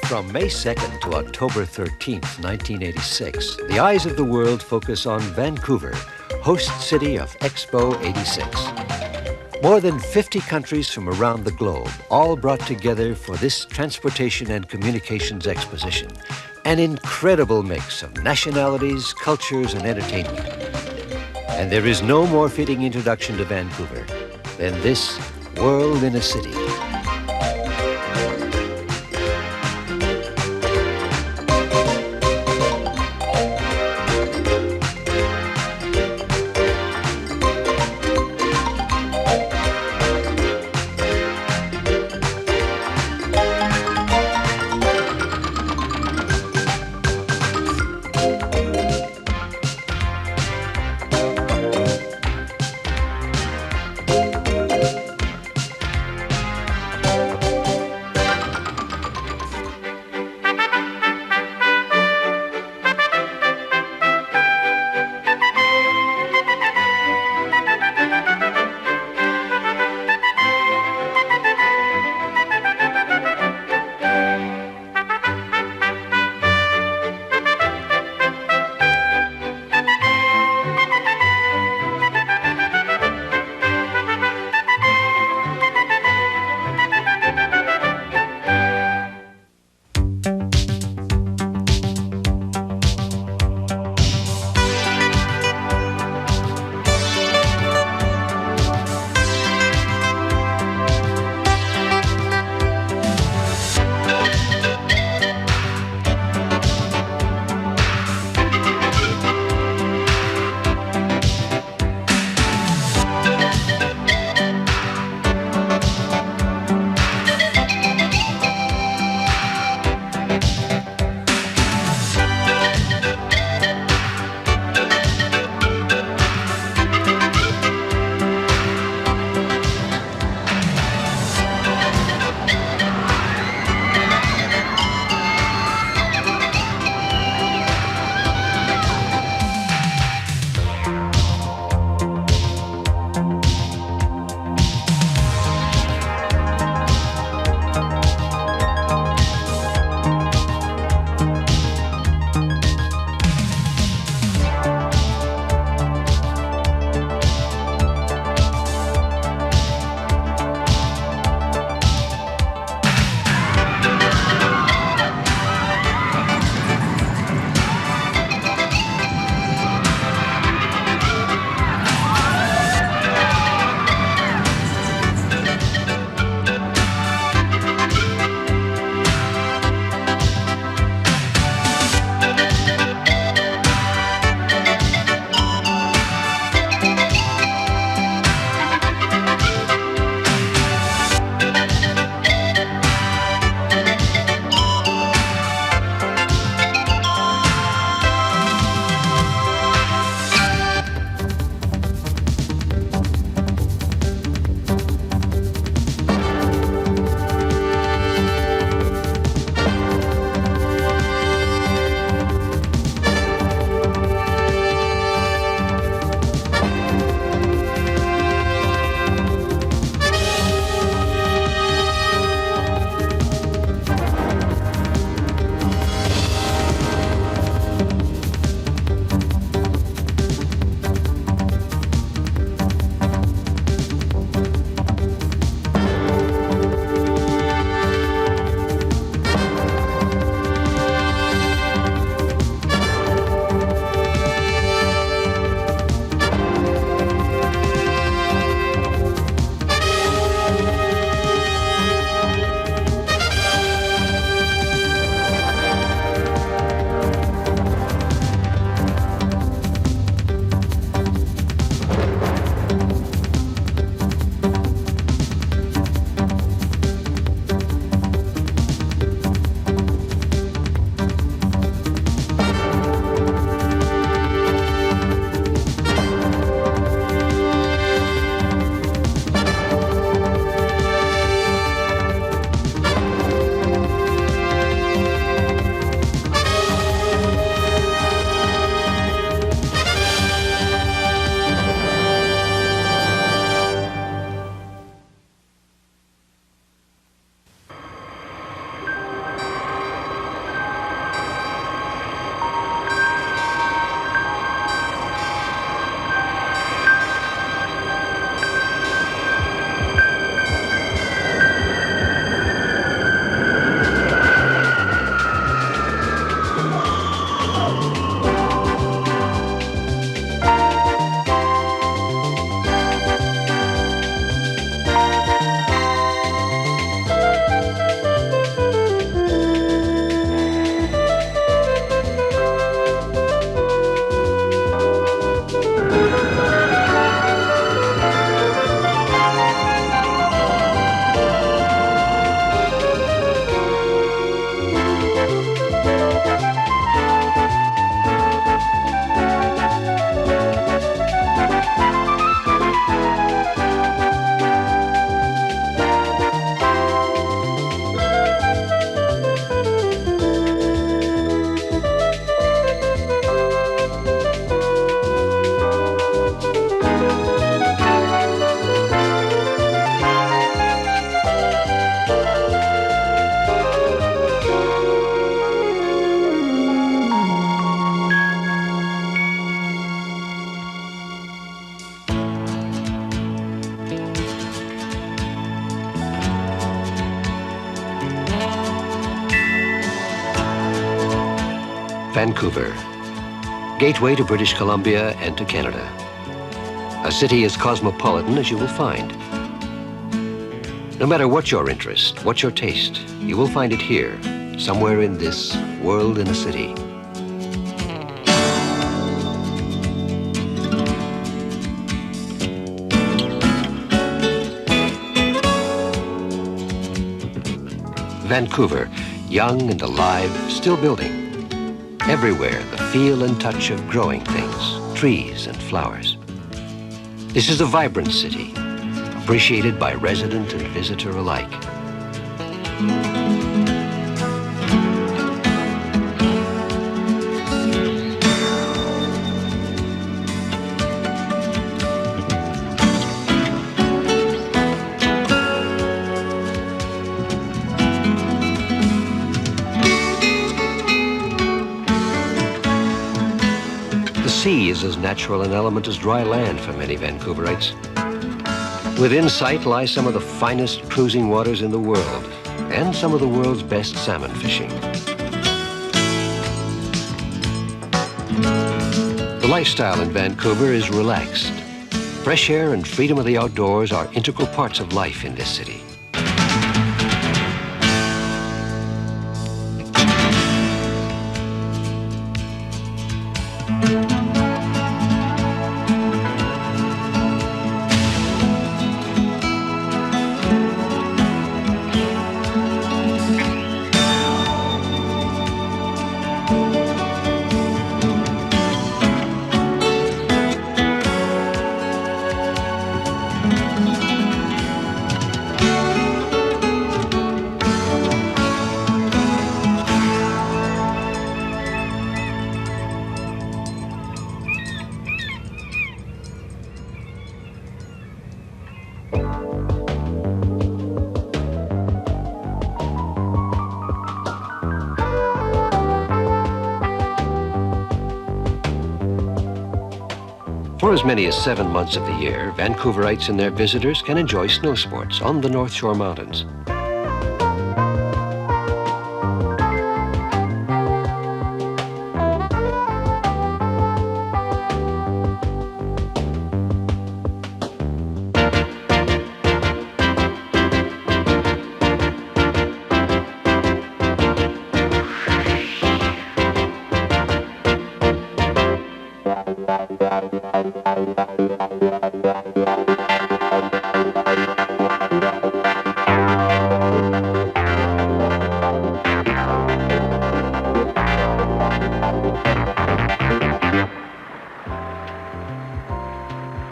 From May 2nd to October 13th, 1986, the eyes of the world focus on Vancouver, host city of Expo 86. More than 50 countries from around the globe, all brought together for this transportation and communications exposition. An incredible mix of nationalities, cultures, and entertainment. And there is no more fitting introduction to Vancouver than this World in a City. Vancouver, gateway to British Columbia and to Canada. A city as cosmopolitan as you will find. No matter what your interest, what your taste, you will find it here, somewhere in this world in a city. Vancouver, young and alive, still building. Everywhere, the feel and touch of growing things, trees and flowers. This is a vibrant city, appreciated by resident and visitor alike. The sea is as natural an element as dry land for many Vancouverites. Within sight lie some of the finest cruising waters in the world and some of the world's best salmon fishing. The lifestyle in Vancouver is relaxed. Fresh air and freedom of the outdoors are integral parts of life in this city. For as many as 7 months of the year, Vancouverites and their visitors can enjoy snow sports on the North Shore Mountains.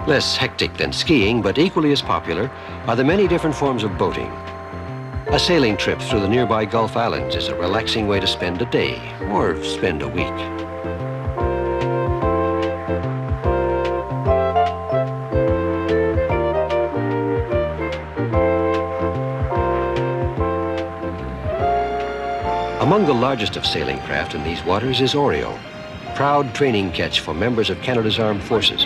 Less hectic than skiing, but equally as popular, are the many different forms of boating. A sailing trip through the nearby Gulf Islands is a relaxing way to spend a day or spend a week. Among the largest of sailing craft in these waters is Oreo, proud training catch for members of Canada's armed forces.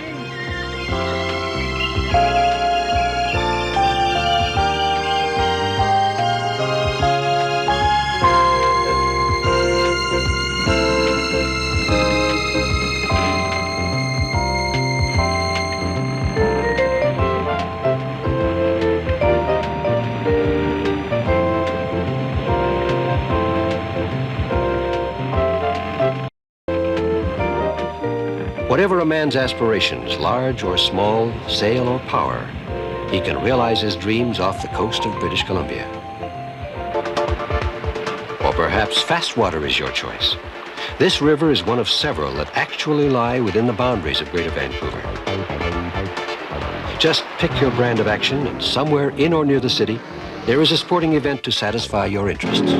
Whatever a man's aspirations, large or small, sail or power, he can realize his dreams off the coast of British Columbia. Or perhaps fast water is your choice. This river is one of several that actually lie within the boundaries of Greater Vancouver. Just pick your brand of action, and somewhere in or near the city, there is a sporting event to satisfy your interests.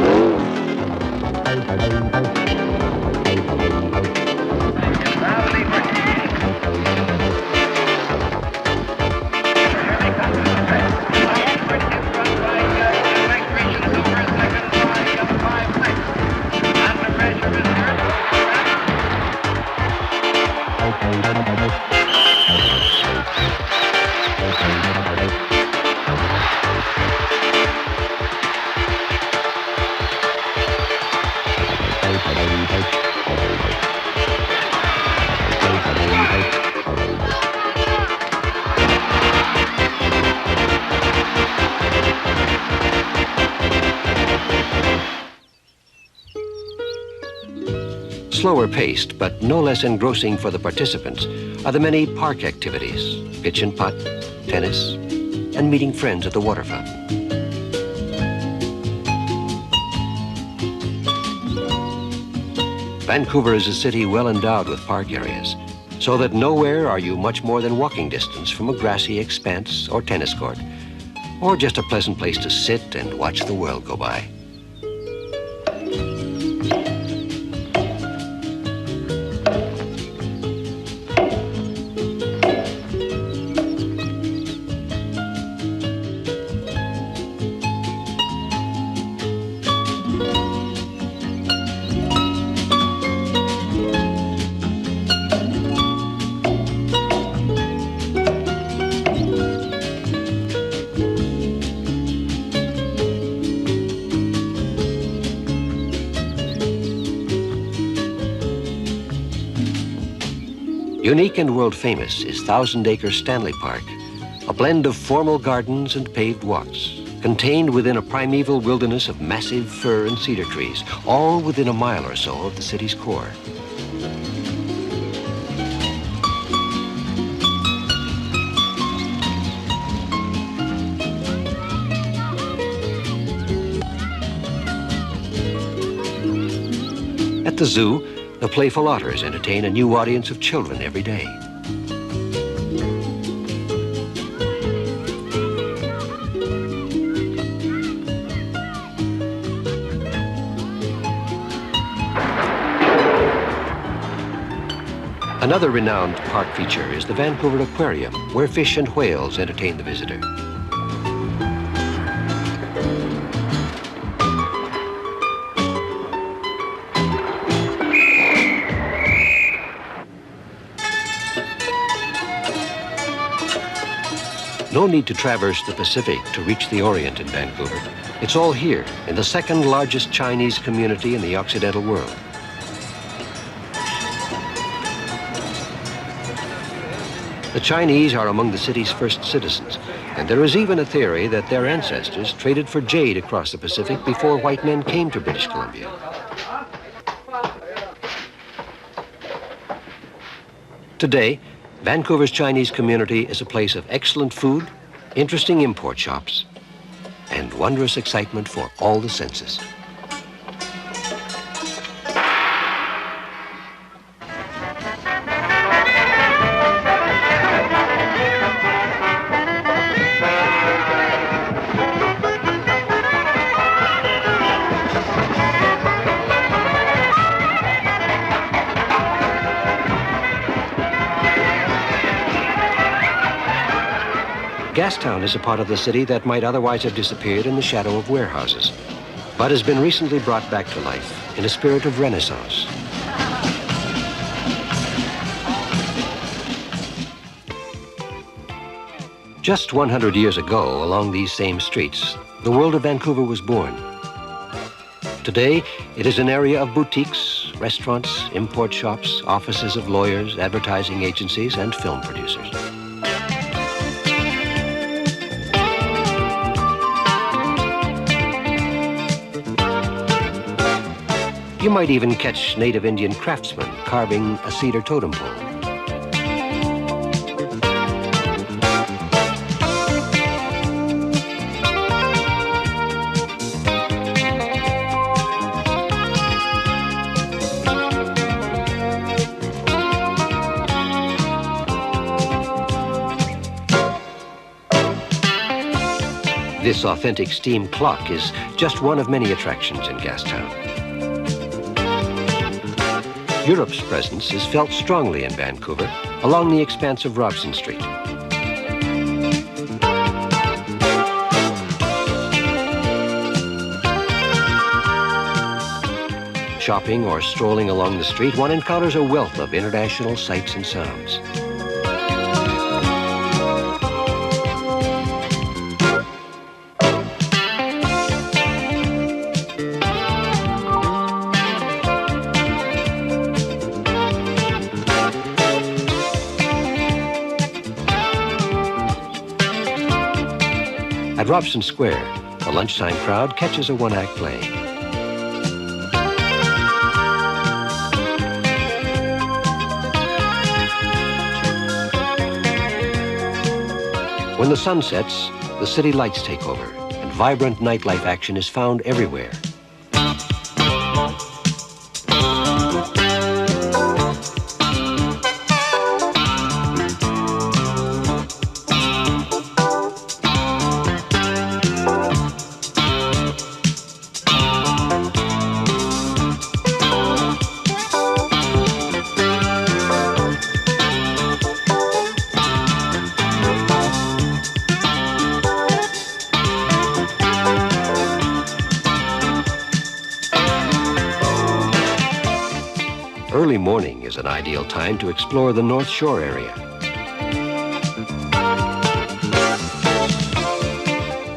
Slower paced, but no less engrossing for the participants, are the many park activities, pitch and putt, tennis, and meeting friends at the water fountain. Vancouver is a city well endowed with park areas, so that nowhere are you much more than walking distance from a grassy expanse or tennis court, or just a pleasant place to sit and watch the world go by. Unique and world-famous is Thousand-Acre Stanley Park, a blend of formal gardens and paved walks, contained within a primeval wilderness of massive fir and cedar trees, all within a mile or so of the city's core. At the zoo, the playful otters entertain a new audience of children every day. Another renowned park feature is the Vancouver Aquarium, where fish and whales entertain the visitor. No need to traverse the Pacific to reach the Orient in Vancouver. It's all here, in the second largest Chinese community in the Occidental world. The Chinese are among the city's first citizens, and there is even a theory that their ancestors traded for jade across the Pacific before white men came to British Columbia. Today, Vancouver's Chinese community is a place of excellent food, interesting import shops, and wondrous excitement for all the senses. Gastown is a part of the city that might otherwise have disappeared in the shadow of warehouses, but has been recently brought back to life in a spirit of Renaissance. Just 100 years ago, along these same streets, the world of Vancouver was born. Today, it is an area of boutiques, restaurants, import shops, offices of lawyers, advertising agencies, and film producers. You might even catch native Indian craftsmen carving a cedar totem pole. This authentic steam clock is just one of many attractions in Gastown. Europe's presence is felt strongly in Vancouver along the expanse of Robson Street. Shopping or strolling along the street, one encounters a wealth of international sights and sounds. At Robson Square, the lunchtime crowd catches a one-act play. When the sun sets, the city lights take over, and vibrant nightlife action is found everywhere. Early morning is an ideal time to explore the North Shore area.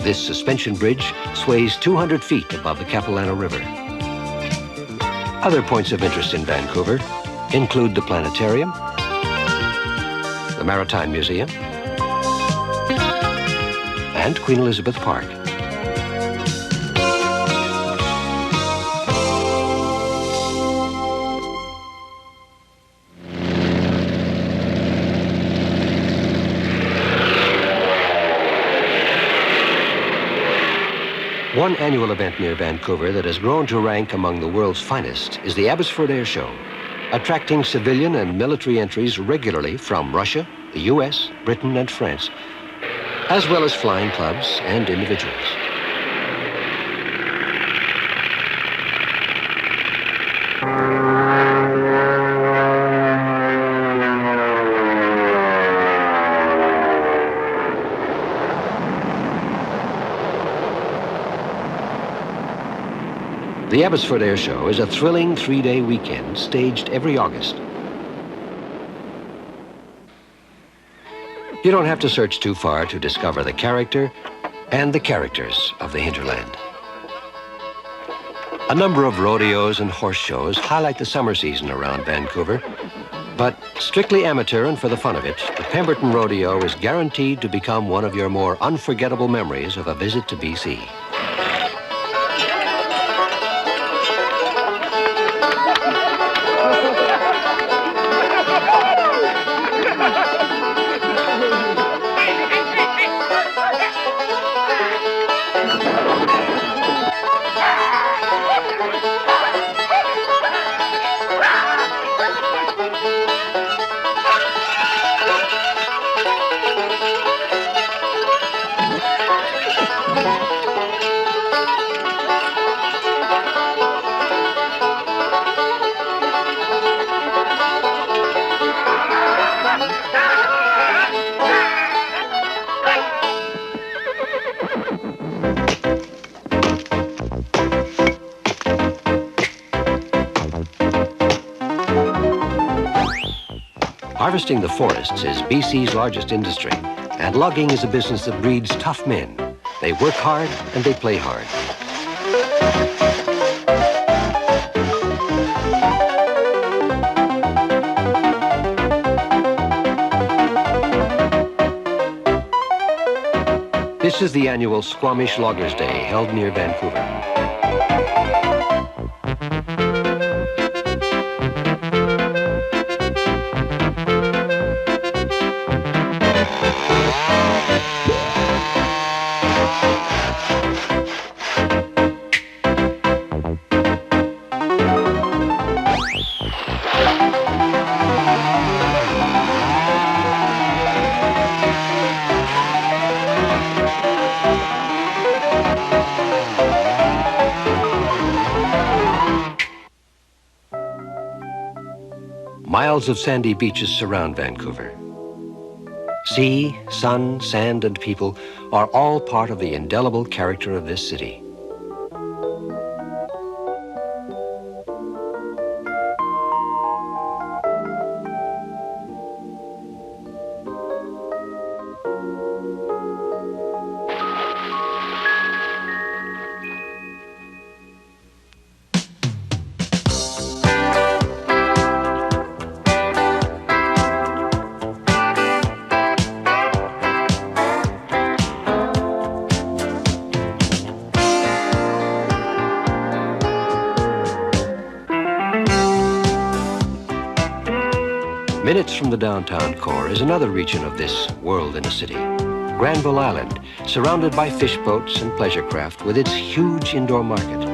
This suspension bridge sways 200 feet above the Capilano River. Other points of interest in Vancouver include the planetarium, the Maritime Museum, and Queen Elizabeth Park. One annual event near Vancouver that has grown to rank among the world's finest is the Abbotsford Air Show, attracting civilian and military entries regularly from Russia, the US, Britain, and France, as well as flying clubs and individuals. The Abbotsford Air Show is a thrilling three-day weekend staged every August. You don't have to search too far to discover the character and the characters of the hinterland. A number of rodeos and horse shows highlight the summer season around Vancouver, but strictly amateur and for the fun of it, the Pemberton Rodeo is guaranteed to become one of your more unforgettable memories of a visit to BC. Harvesting the forests is BC's largest industry, and logging is a business that breeds tough men. They work hard and they play hard. This is the annual Squamish Loggers Day held near Vancouver. Miles of sandy beaches surround Vancouver. Sea, sun, sand, and people are all part of the indelible character of this city. Minutes from the downtown core is another region of this world in a city. Granville Island, surrounded by fish boats and pleasure craft with its huge indoor market.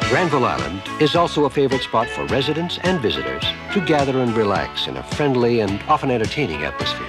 Granville Island is also a favorite spot for residents and visitors to gather and relax in a friendly and often entertaining atmosphere.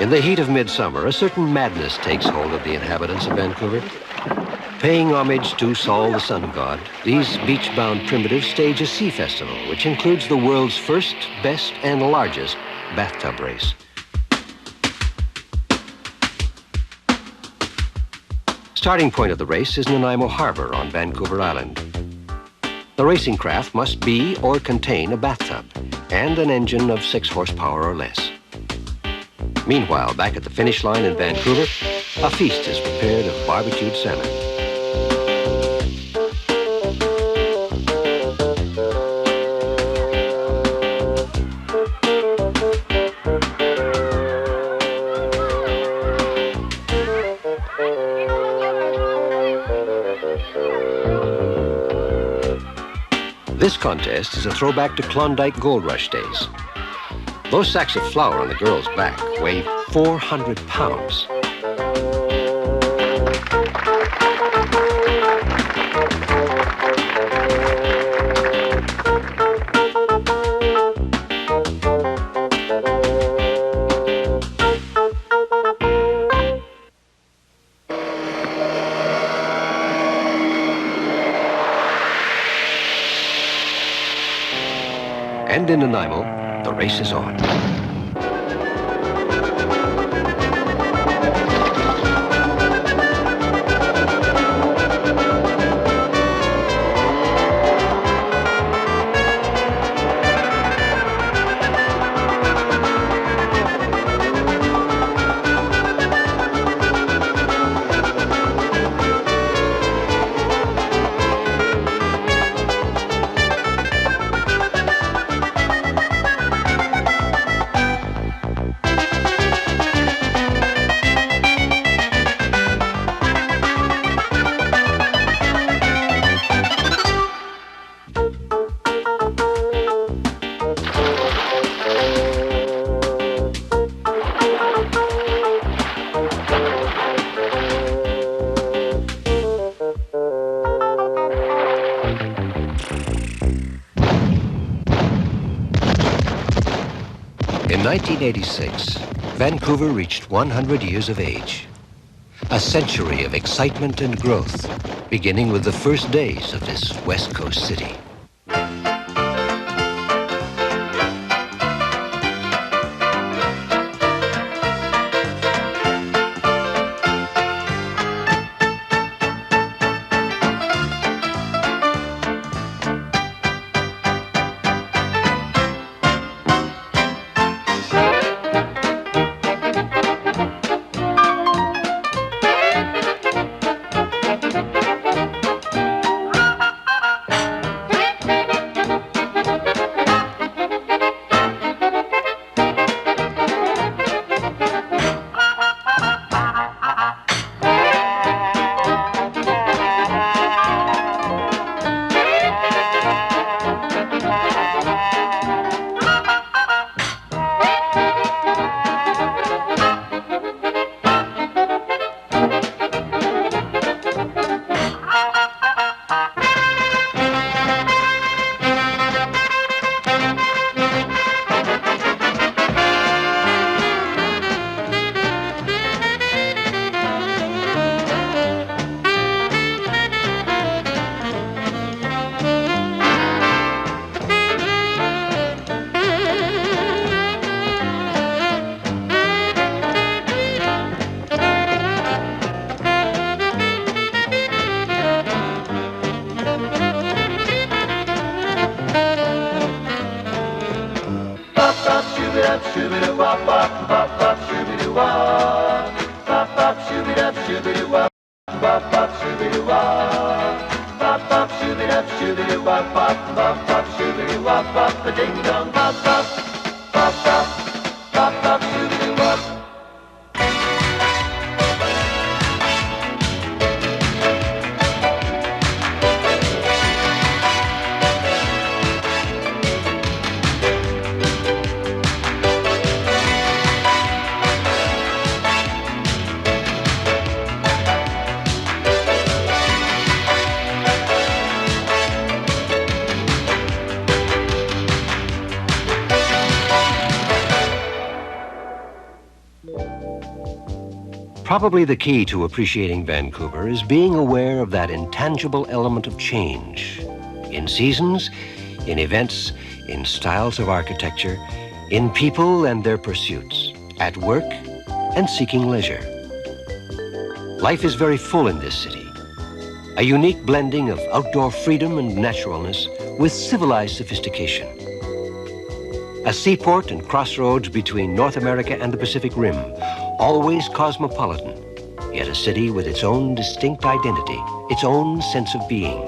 In the heat of midsummer, a certain madness takes hold of the inhabitants of Vancouver. Paying homage to Sol, the sun god, these beach-bound primitives stage a sea festival, which includes the world's first, best, and largest bathtub race. Starting point of the race is Nanaimo Harbor on Vancouver Island. The racing craft must be or contain a bathtub and an engine of 6 horsepower or less. Meanwhile, back at the finish line in Vancouver, a feast is prepared of barbecued salmon. This contest is a throwback to Klondike Gold Rush days. Those sacks of flour on the girl's back weigh 400 pounds. And in Nanaimo, the race is on. In 1986, Vancouver reached 100 years of age. A century of excitement and growth, beginning with the first days of this West Coast city. shoo-be-doo-wah. Bop, bop, shoo-be-dub, shoo-be-doo-wah. Bop, bop, shoo-be-doo-wah. Bop, bop, shoo-be-dub, shoo-be-doo-wah. Bop, bop, bop, shoo-be-doo-wah. Bop, a ding-dong, bop, bop. Bop, bop, bop, bop, shoo-be-doo-wah. Probably the key to appreciating Vancouver is being aware of that intangible element of change. In seasons, in events, in styles of architecture, in people and their pursuits, at work and seeking leisure. Life is very full in this city. A unique blending of outdoor freedom and naturalness with civilized sophistication. A seaport and crossroads between North America and the Pacific Rim, always cosmopolitan, yet a city with its own distinct identity, its own sense of being.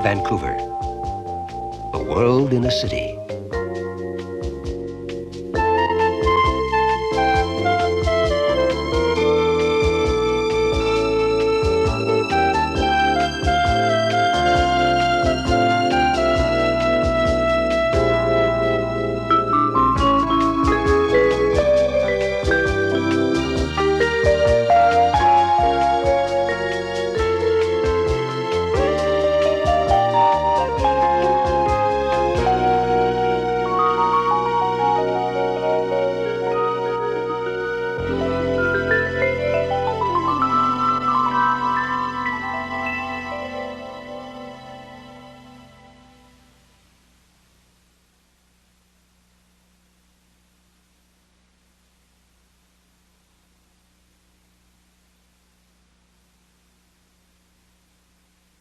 Vancouver, a world in a city.